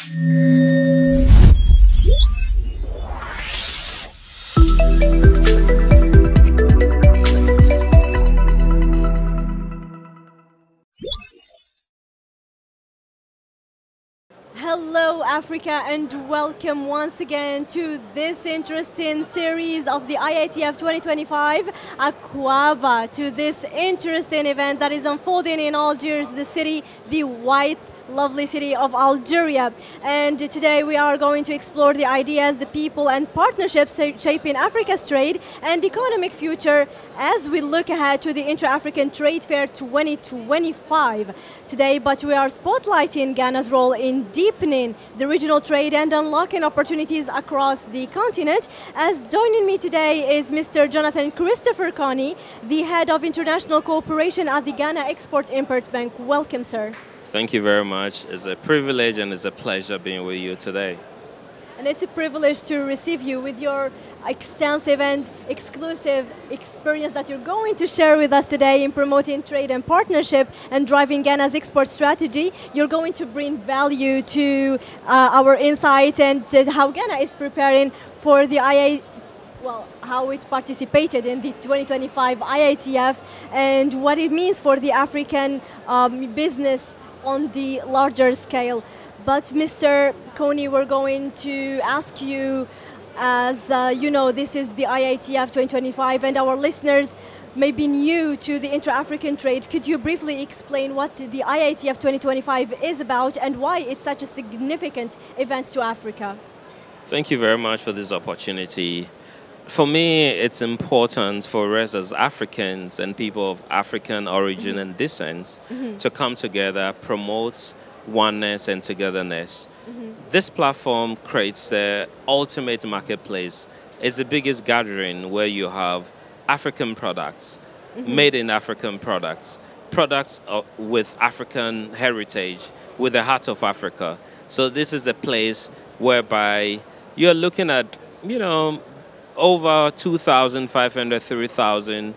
Hello Africa, and welcome once again to this interesting series of the IATF 2025 Aquaba, to this interesting event that is unfolding in Algiers, the city, the white lovely city of Algeria. And today we are going to explore the ideas, the people and partnerships shaping Africa's trade and economic future as we look ahead to the Intra-African Trade Fair 2025 today. But we are spotlighting Ghana's role in deepening the regional trade and unlocking opportunities across the continent. As joining me today is Mr. Jonathan Christopher Koney, the head of international cooperation at the Ghana Export-Import Bank. Welcome, sir. Thank you very much. It's a privilege and it's a pleasure being with you today. And it's a privilege to receive you with your extensive and exclusive experience that you're going to share with us today in promoting trade and partnership and driving Ghana's export strategy. You're going to bring value to our insights and how Ghana is preparing for the how it participated in the 2025 IATF and what it means for the African business on the larger scale. But Mr. Koney, we're going to ask you, as you know, this is the IATF 2025 and our listeners may be new to the intra-African trade. Could you briefly explain what the IATF 2025 is about and why it's such a significant event to Africa? Thank you very much for this opportunity. For me, it's important for us as Africans and people of African origin and descent to come together, promote oneness and togetherness. This platform creates the ultimate marketplace. It's the biggest gathering where you have African products, made in African products, products with African heritage, with the heart of Africa. So this is a place whereby you're looking at, over 2,500, 3,000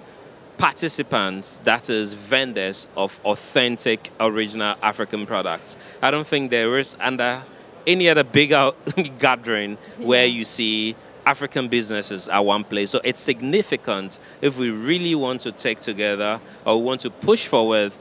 participants, that is vendors of authentic, original African products. I don't think there is under any other bigger gathering where you see African businesses at one place. So it's significant if we really want to take together or want to push forward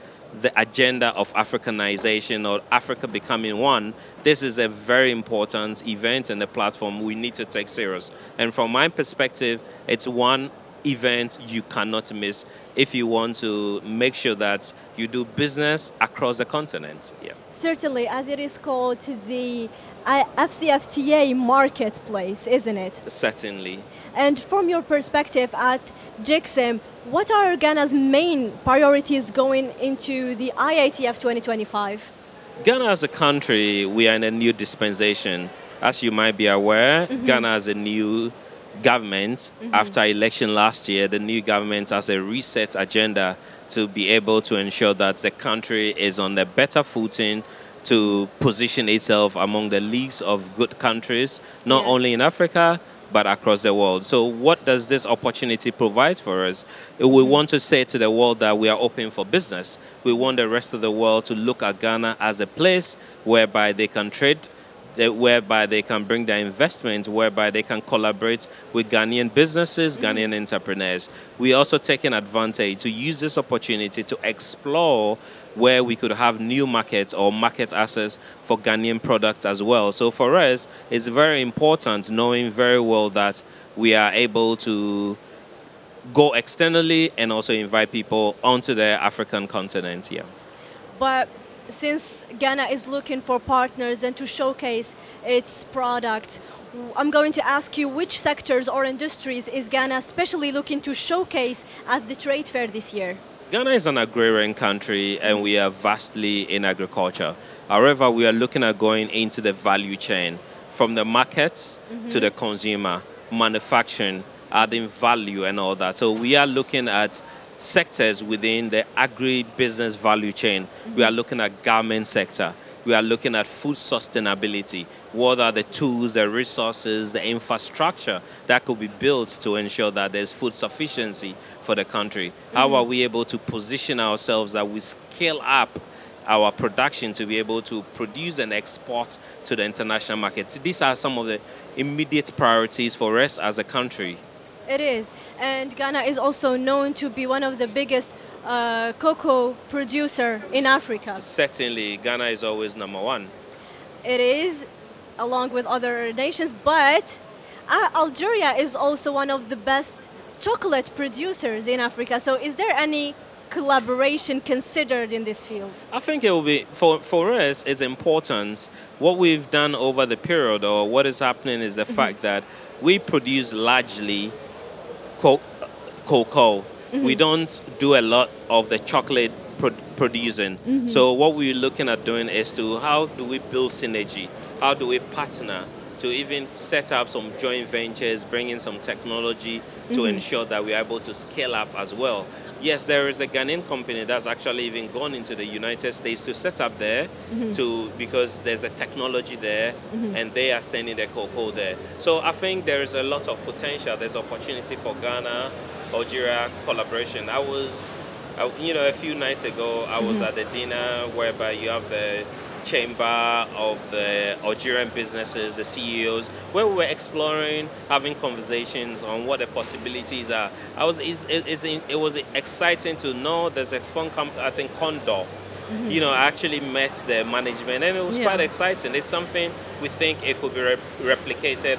the agenda of Africanization or Africa becoming one. This is a very important event and a platform we need to take serious. And from my perspective, it's one event you cannot miss if you want to make sure that you do business across the continent. Yeah. Certainly, as it is called the FCFTA marketplace, isn't it? Certainly. And from your perspective at GEXIM, what are Ghana's main priorities going into the IATF 2025? Ghana as a country, we are in a new dispensation. As you might be aware, Ghana has a new government. After election last year, the new government has a reset agenda to be able to ensure that the country is on a better footing to position itself among the leagues of good countries, not only in Africa, but across the world. So what does this opportunity provide for us? We want to say to the world that we are open for business. We want the rest of the world to look at Ghana as a place whereby they can trade, whereby they can bring their investment, whereby they can collaborate with Ghanaian businesses, Ghanaian entrepreneurs. We also taking advantage to use this opportunity to explore where we could have new markets or market access for Ghanaian products as well. So for us, it's very important knowing very well that we are able to go externally and also invite people onto the African continent here. But since Ghana is looking for partners and to showcase its product, I'm going to ask you which sectors or industries is Ghana especially looking to showcase at the trade fair this year? Ghana is an agrarian country and we are vastly in agriculture. However, we are looking at going into the value chain from the markets to the consumer, manufacturing, adding value and all that. So we are looking at sectors within the agri-business value chain. We are looking at garment sector. We are looking at food sustainability. What are the tools, the resources, the infrastructure that could be built to ensure that there's food sufficiency for the country? How are we able to position ourselves that we scale up our production to be able to produce and export to the international markets. These are some of the immediate priorities for us as a country. It is. And Ghana is also known to be one of the biggest cocoa producer in Africa. Certainly, Ghana is always number one. It is, along with other nations, but Algeria is also one of the best chocolate producers in Africa. So is there any collaboration considered in this field? I think it will be, for us, it's important. What we've done over the period, or what is happening, is the fact that we produce largely cocoa. We don't do a lot of the chocolate producing. So what we're looking at doing is how do we build synergy? How do we partner to even set up some joint ventures, bring in some technology to ensure that we're able to scale up as well. Yes, there is a Ghanaian company that's actually even gone into the United States to set up there because there's a technology there and they are sending their cocoa there. So I think there is a lot of potential. There's opportunity for Ghana, Algeria collaboration. A few nights ago, I was at the dinner whereby you have the chamber of the Algerian businesses, the CEOs, where we were exploring, having conversations on what the possibilities are. It was exciting to know there's a fund company, I think Condor. I actually met the management and it was quite exciting. It's something we think it could be replicated,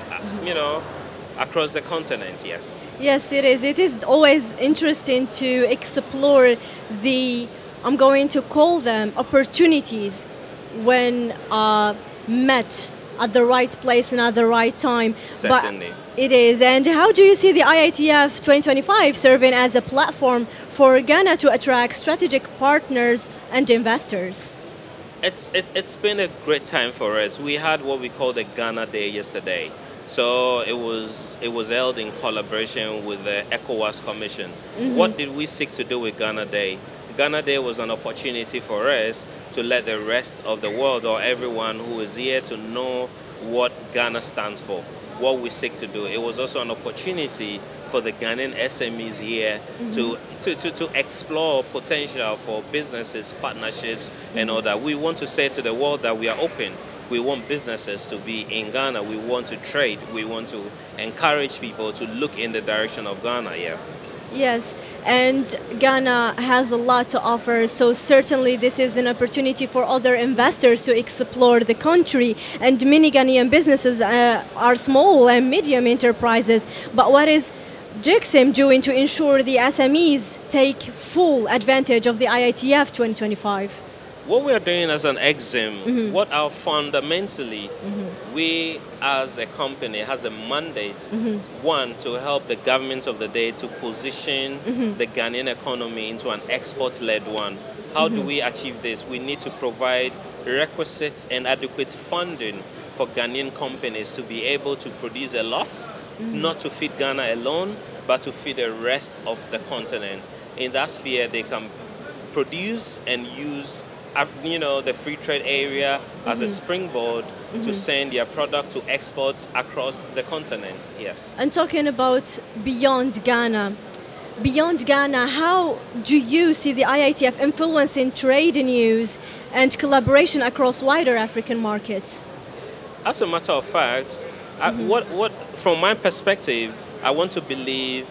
across the continent, yes. Yes, it is. It is always interesting to explore I'm going to call them opportunities when met at the right place and at the right time. Certainly. But it is. And how do you see the IATF 2025 serving as a platform for Ghana to attract strategic partners and investors? It's been a great time for us. We had what we call the Ghana Day yesterday. So it was held in collaboration with the ECOWAS Commission. What did we seek to do with Ghana Day? Ghana Day was an opportunity for us to let the rest of the world, or everyone who is here, to know what Ghana stands for, what we seek to do. It was also an opportunity for the Ghanaian SMEs here to explore potential for businesses, partnerships, and all that. We want to say to the world that we are open. We want businesses to be in Ghana. We want to trade. We want to encourage people to look in the direction of Ghana, Yes, and Ghana has a lot to offer, so certainly this is an opportunity for other investors to explore the country. And many Ghanaian businesses are small and medium enterprises, but what is GEXIM doing to ensure the SMEs take full advantage of the IATF 2025? What we are doing as an GEXIM, what are fundamentally, we as a company has a mandate, one, to help the governments of the day to position the Ghanaian economy into an export-led one. How do we achieve this? We need to provide requisite and adequate funding for Ghanaian companies to be able to produce a lot, not to feed Ghana alone, but to feed the rest of the continent. In that sphere, they can produce and use the free trade area as a springboard to send their product to exports across the continent, yes. And talking about beyond Ghana, how do you see the IATF influencing trade news and collaboration across wider African markets? As a matter of fact, from my perspective, I want to believe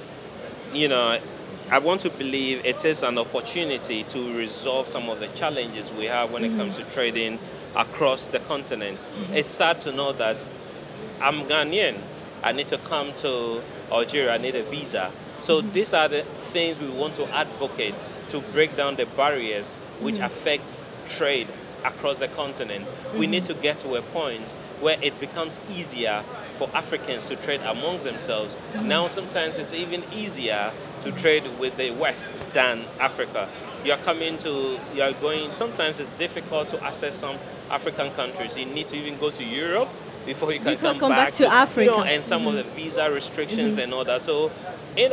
it is an opportunity to resolve some of the challenges we have when it comes to trading across the continent. It's sad to know that I'm Ghanaian. I need to come to Algeria. I need a visa. So these are the things we want to advocate to break down the barriers which affects trade across the continent. We need to get to a point where it becomes easier for Africans to trade amongst themselves. Now sometimes it's even easier to trade with the West than Africa. Sometimes it's difficult to access some African countries. You need to even go to Europe before you can come back to Africa. And some of the visa restrictions and all that. So in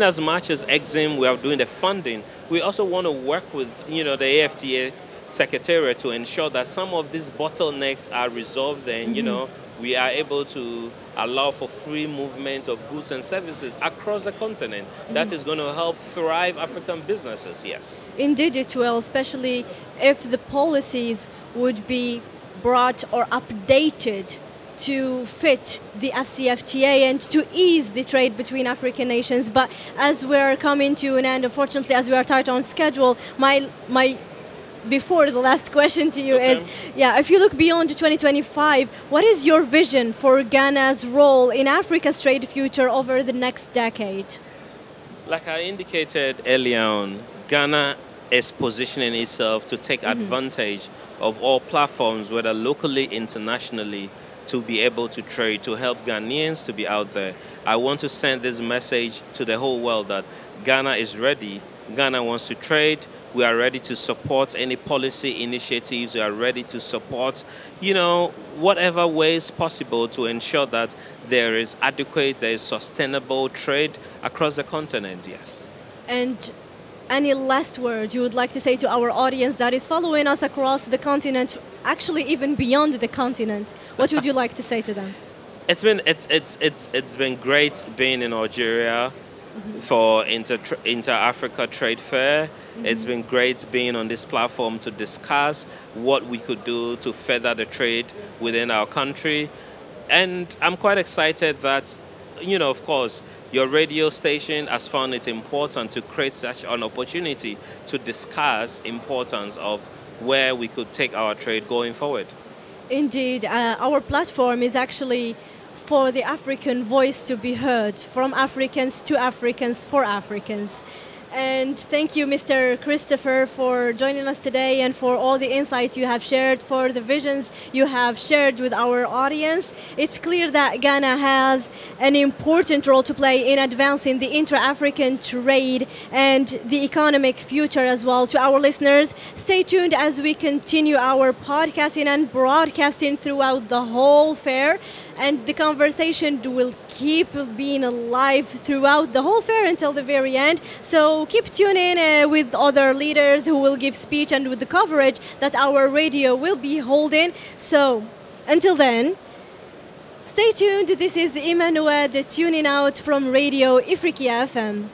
as much as GEXIM, we are doing the funding, we also want to work with the Secretariat to ensure that some of these bottlenecks are resolved and, we are able to allow for free movement of goods and services across the continent. That is going to help thrive African businesses, yes. Indeed it will, especially if the policies would be brought or updated to fit the AFCFTA and to ease the trade between African nations. But as we're coming to an end, unfortunately, as we are tight on schedule, my before the last question to you is, if you look beyond 2025, what is your vision for Ghana's role in Africa's trade future over the next decade? Like I indicated earlier on, Ghana is positioning itself to take advantage of all platforms, whether locally, internationally, to be able to trade, to help Ghanaians to be out there. I want to send this message to the whole world that Ghana is ready. Ghana wants to trade. We are ready to support any policy initiatives. We are ready to support, whatever ways possible to ensure that there is adequate, there is sustainable trade across the continent, yes. And any last word you would like to say to our audience that is following us across the continent, actually even beyond the continent? What would you like to say to them? It's been great being in Algeria for Inter-Africa Trade Fair. It's been great being on this platform to discuss what we could do to further the trade within our country. And I'm quite excited that, of course, your radio station has found it important to create such an opportunity to discuss importance of where we could take our trade going forward. Indeed, our platform is actually for the African voice to be heard, from Africans to Africans for Africans. And thank you, Mr. Christopher, for joining us today and for all the insights you have shared, for the visions you have shared with our audience. It's clear that Ghana has an important role to play in advancing the intra-African trade and the economic future as well. To our listeners, stay tuned as we continue our podcasting and broadcasting throughout the whole fair. And the conversation will keep being alive throughout the whole fair until the very end. So keep tuning in with other leaders who will give speech and with the coverage that our radio will be holding. So until then, stay tuned. This is Emmanuel tuning out from Radio Ifrikya FM.